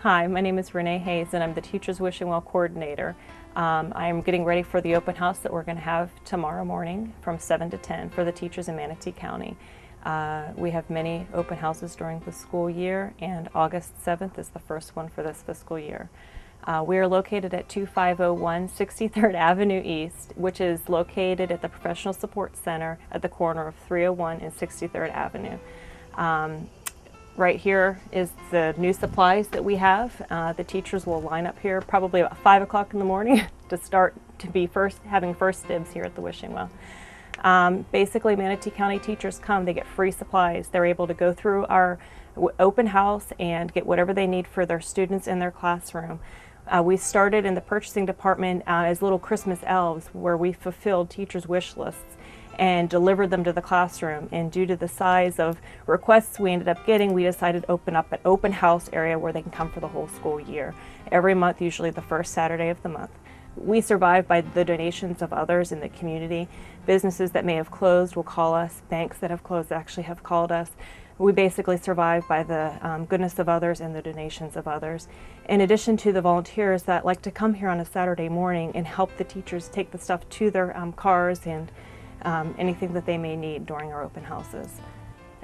Hi, my name is Renee Hayes and I'm the Teachers Wishing Well Coordinator. I'm getting ready for the open house that we're going to have tomorrow morning from 7 to 10 for the teachers in Manatee County. We have many open houses during the school year, and August 7th is the first one for this fiscal year. We are located at 2501 63rd Avenue East, which is located at the Professional Support Center at the corner of 301 and 63rd Avenue. Right here is the new supplies that we have. The teachers will line up here probably about 5 o'clock in the morning to start to be having first dibs here at the Wishing Well. Basically, Manatee County teachers come, they get free supplies. They're able to go through our open house and get whatever they need for their students in their classroom. We started in the purchasing department as little Christmas elves, where we fulfilled teachers' wish lists and delivered them to the classroom. And due to the size of requests we ended up getting, we decided to open up an open house area where they can come for the whole school year. Every month, usually the first Saturday of the month. We survive by the donations of others in the community. Businesses that may have closed will call us. Banks that have closed actually have called us. We basically survive by the goodness of others and the donations of others. In addition to the volunteers that like to come here on a Saturday morning and help the teachers take the stuff to their cars and anything that they may need during our open houses.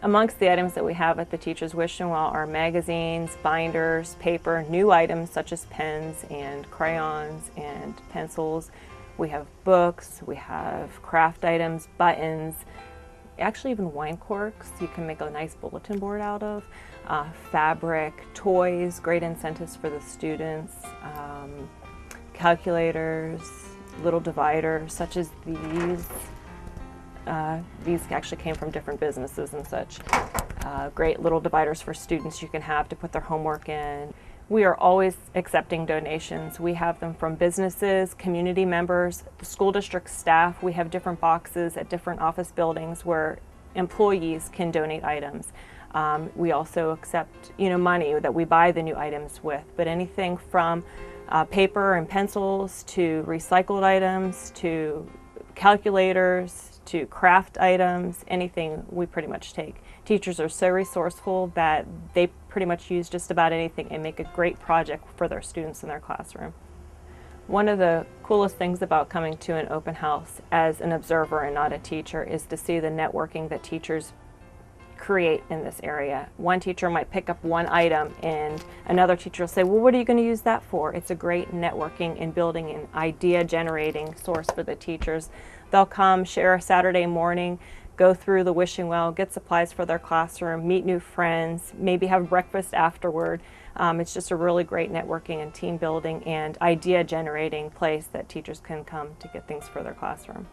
Amongst the items that we have at the Teachers Wishing Well are magazines, binders, paper, new items such as pens and crayons and pencils. We have books, we have craft items, buttons, actually even wine corks you can make a nice bulletin board out of, fabric, toys, great incentives for the students, calculators, little dividers such as these. These actually came from different businesses and such. Great little dividers for students you can have to put their homework in. We are always accepting donations. We have them from businesses, community members, the school district staff. We have different boxes at different office buildings where employees can donate items. We also accept, money that we buy the new items with, but anything from paper and pencils to recycled items to calculators to craft items, anything we pretty much take. Teachers are so resourceful that they pretty much use just about anything and make a great project for their students in their classroom. One of the coolest things about coming to an open house as an observer and not a teacher is to see the networking that teachers create in this area. One teacher might pick up one item and another teacher will say, well, what are you going to use that for? It's a great networking and building and idea generating source for the teachers. They'll come, share a Saturday morning, go through the Wishing Well, get supplies for their classroom, meet new friends, maybe have breakfast afterward. It's just a really great networking and team building and idea generating place that teachers can come to get things for their classroom.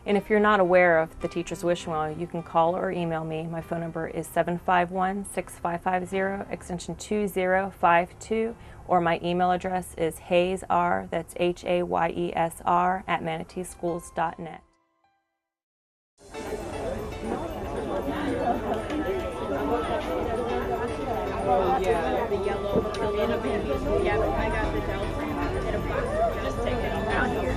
And if you're not aware of the Teachers Wishing Well, you can call or email me. My phone number is 751-6550, extension 2052, or my email address is hayesr, that's HAYESR, @manateeschools.net. Oh yeah, the yellow, yeah, but I got the Delta in a box. Just take it around here.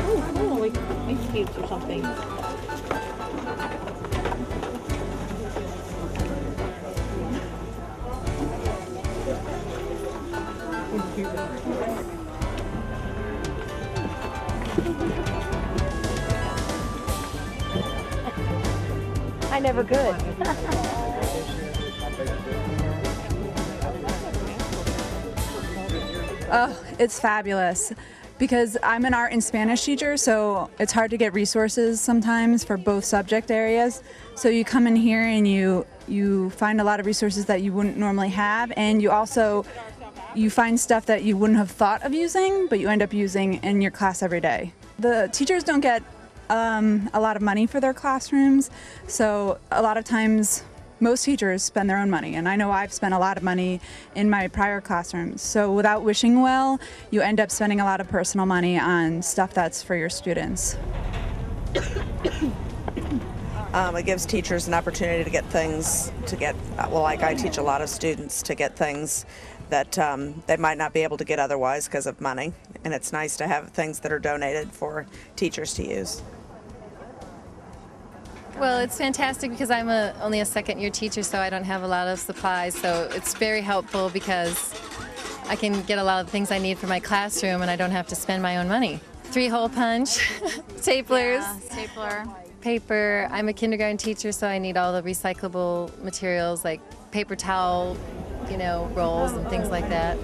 Oh, cool, like ice skates or something. I never could. Oh, it's fabulous because I'm an art and Spanish teacher, so it's hard to get resources sometimes for both subject areas. So you come in here and you find a lot of resources that you wouldn't normally have, and you find stuff that you wouldn't have thought of using, but you end up using in your class every day. The teachers don't get a lot of money for their classrooms, so a lot of times most teachers spend their own money, and I know I've spent a lot of money in my prior classrooms. So without Wishing Well, you end up spending a lot of personal money on stuff that's for your students. It gives teachers an opportunity to get things, like I teach a lot of students, to get things that they might not be able to get otherwise because of money. And it's nice to have things that are donated for teachers to use. Well, it's fantastic because I'm only a second-year teacher, so I don't have a lot of supplies. So it's very helpful because I can get a lot of things I need for my classroom, and I don't have to spend my own money. 3-hole punch, staplers, Stapler. paper. I'm a kindergarten teacher, so I need all the recyclable materials like paper towel, rolls and things like that.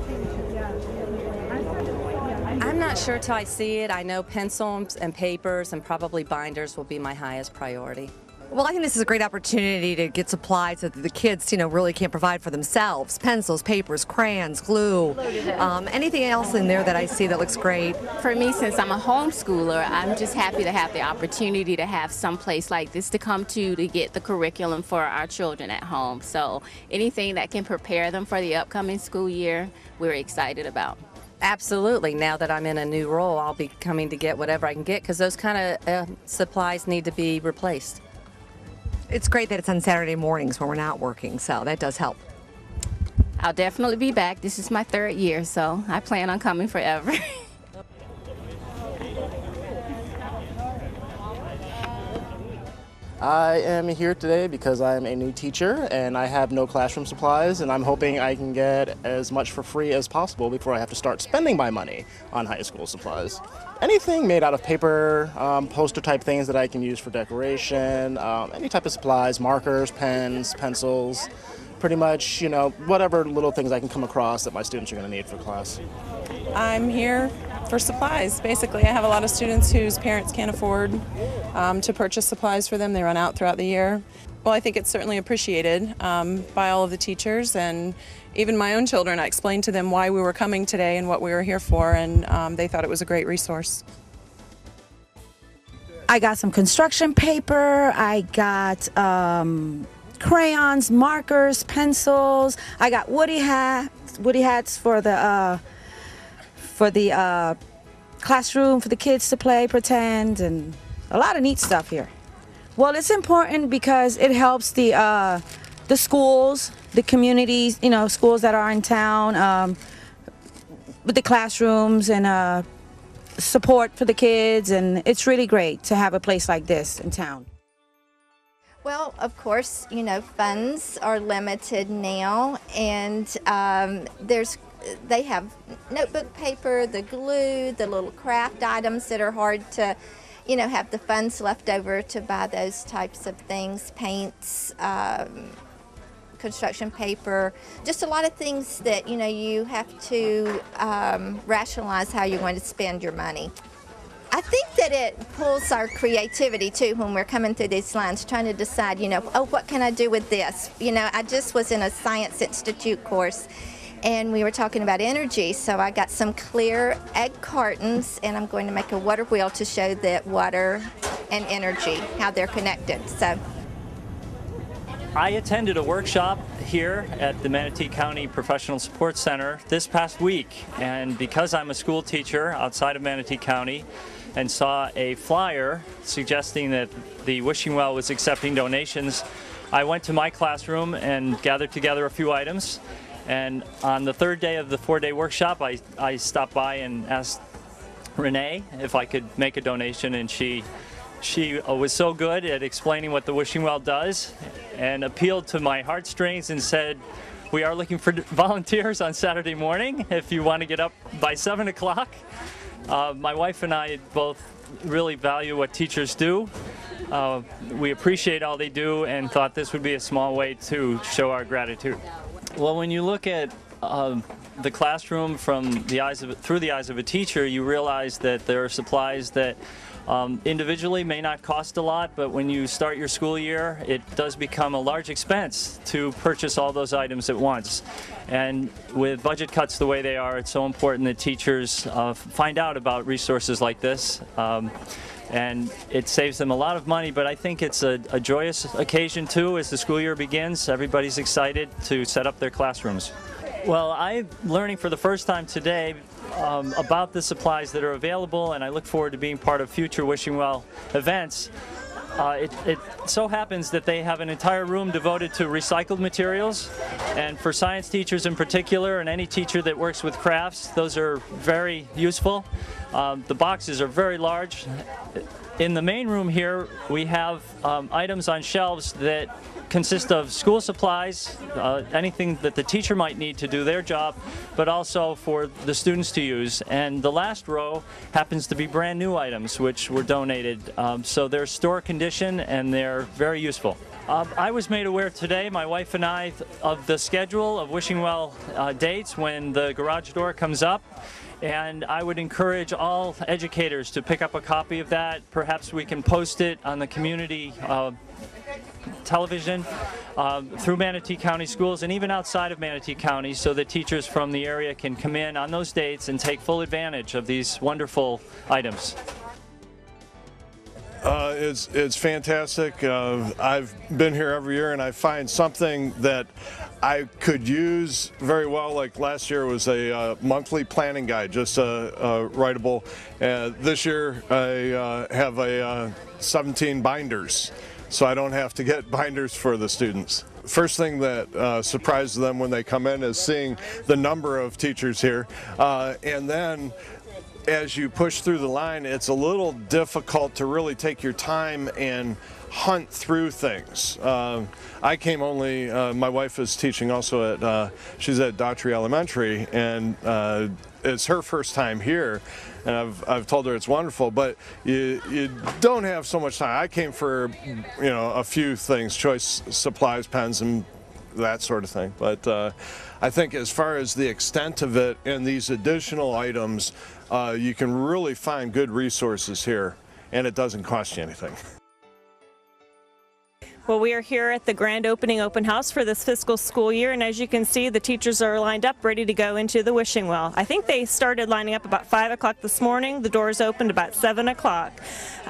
I'm not sure till I see it. I know pencils and papers and probably binders will be my highest priority. Well, I think this is a great opportunity to get supplies that the kids, really can't provide for themselves. Pencils, papers, crayons, glue, anything else in there that I see that looks great. For me, since I'm a homeschooler, I'm just happy to have the opportunity to have some place like this to come to get the curriculum for our children at home. So anything that can prepare them for the upcoming school year, we're excited about. Absolutely. Now that I'm in a new role, I'll be coming to get whatever I can get because those kind of supplies need to be replaced. It's great that it's on Saturday mornings when we're not working, so that does help. I'll definitely be back. This is my 3rd year, so I plan on coming forever. I am here today because I'm a new teacher and I have no classroom supplies, and I'm hoping I can get as much for free as possible before I have to start spending my money on high school supplies. Anything made out of paper, poster type things that I can use for decoration, any type of supplies, markers, pens, pencils, pretty much, whatever little things I can come across that my students are going to need for class. I'm here for supplies. Basically, I have a lot of students whose parents can't afford to purchase supplies for them. They run out throughout the year. Well, I think it's certainly appreciated by all of the teachers, and even my own children. I explained to them why we were coming today and what we were here for, and they thought it was a great resource. I got some construction paper. I got crayons, markers, pencils. I got woody hats for the classroom for the kids to play, pretend, and a lot of neat stuff here. Well, it's important because it helps the schools, the communities, schools that are in town, with the classrooms and support for the kids, and it's really great to have a place like this in town. Well, of course, funds are limited now, and they have notebook paper, the glue, the little craft items that are hard to, have the funds left over to buy those types of things, paints, construction paper, just a lot of things that, you have to rationalize how you're going to spend your money. I think that it pulls our creativity too when we're coming through these lines, trying to decide, oh, what can I do with this? I just was in a Science Institute course, and we were talking about energy, so I got some clear egg cartons, and I'm going to make a water wheel to show that water and energy, how they're connected. So I attended a workshop here at the Manatee County Professional Support Center this past week, and because I'm a school teacher outside of Manatee County and saw a flyer suggesting that the Wishing Well was accepting donations, I went to my classroom and gathered together a few items. And on the 3rd day of the 4-day workshop, I stopped by and asked Renee if I could make a donation, and she was so good at explaining what the Wishing Well does and appealed to my heartstrings and said, we are looking for volunteers on Saturday morning if you want to get up by 7 o'clock. My wife and I both really value what teachers do. We appreciate all they do and thought this would be a small way to show our gratitude. Well, when you look at the classroom through the eyes of a teacher, you realize that there are supplies that individually may not cost a lot, but when you start your school year, it does become a large expense to purchase all those items at once. And with budget cuts the way they are, it's so important that teachers find out about resources like this. And it saves them a lot of money, but I think it's a joyous occasion too as the school year begins. Everybody's excited to set up their classrooms. Well, I'm learning for the first time today about the supplies that are available, and I look forward to being part of future Wishing Well events. It so happens that they have an entire room devoted to recycled materials, and for science teachers in particular, and any teacher that works with crafts, those are very useful. The boxes are very large. In the main room here, we have items on shelves that consist of school supplies, anything that the teacher might need to do their job, but also for the students to use. And the last row happens to be brand new items which were donated. So they're store condition and they're very useful. I was made aware today, my wife and I, of the schedule of Wishing Well dates when the garage door comes up. And I would encourage all educators to pick up a copy of that. Perhaps we can post it on the community television through Manatee County Schools and even outside of Manatee County, so that teachers from the area can come in on those dates and take full advantage of these wonderful items. It's fantastic. I've been here every year and I find something that I could use very well. Like last year was a monthly planning guide, just a writable. This year I have 17 binders, so I don't have to get binders for the students. First thing that surprises them when they come in is seeing the number of teachers here, and then as you push through the line, it's a little difficult to really take your time and hunt through things. I came only, my wife is teaching also at, she's at Daughtry Elementary, and it's her first time here, and I've told her it's wonderful, but you don't have so much time. I came for, you know, a few things, choice supplies, pens, and that sort of thing. But I think as far as the extent of it and these additional items, you can really find good resources here, and it doesn't cost you anything. Well, we are here at the grand opening open house for this fiscal school year, and as you can see, the teachers are lined up ready to go into the Wishing Well. I think they started lining up about 5 o'clock this morning. The doors opened about 7 o'clock.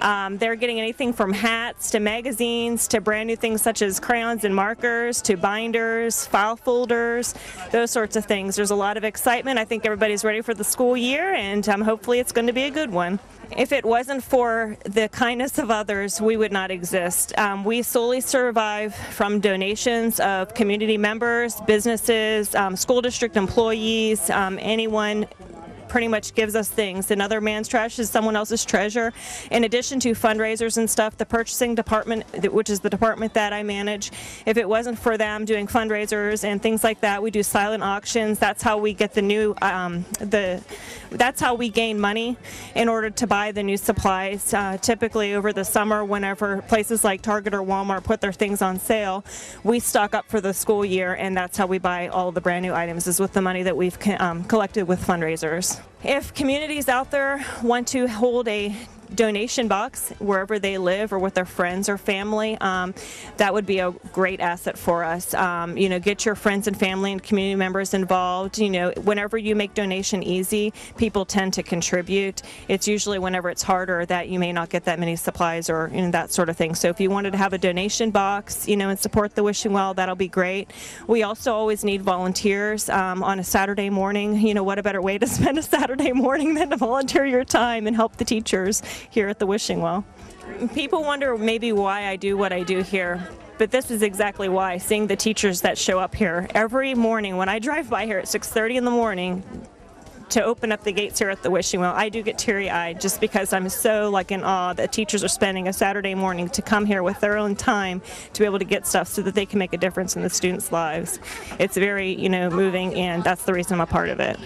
They're getting anything from hats to magazines to brand new things such as crayons and markers to binders, file folders, those sorts of things. There's a lot of excitement. I think everybody's ready for the school year, and hopefully it's going to be a good one. If it wasn't for the kindness of others, we would not exist. We solely survive from donations of community members, businesses, school district employees, anyone pretty much gives us things. Another man's trash is someone else's treasure. In addition to fundraisers and stuff, the purchasing department, which is the department that I manage, if it wasn't for them doing fundraisers and things like that, we do silent auctions. That's how we get the new, that's how we gain money in order to buy the new supplies. Typically over the summer, whenever places like Target or Walmart put their things on sale, we stock up for the school year, and that's how we buy all the brand new items, is with the money that we've collected with fundraisers. If communities out there want to hold a donation box wherever they live or with their friends or family, that would be a great asset for us. You know, get your friends and family and community members involved. You know, whenever you make donation easy, people tend to contribute. It's usually whenever it's harder that you may not get that many supplies or that sort of thing. So if you wanted to have a donation box, you know, and support the Wishing Well, that'll be great. We also always need volunteers on a Saturday morning. You know, what a better way to spend a Saturday morning than to volunteer your time and help the teachers here at the Wishing Well. People wonder maybe why I do what I do here, but this is exactly why. Seeing the teachers that show up here every morning when I drive by here at 6:30 in the morning to open up the gates here at the Wishing Well, I do get teary-eyed just because I'm so in awe that teachers are spending a Saturday morning to come here with their own time to be able to get stuff so that they can make a difference in the students' lives. It's very, moving, and that's the reason I'm a part of it.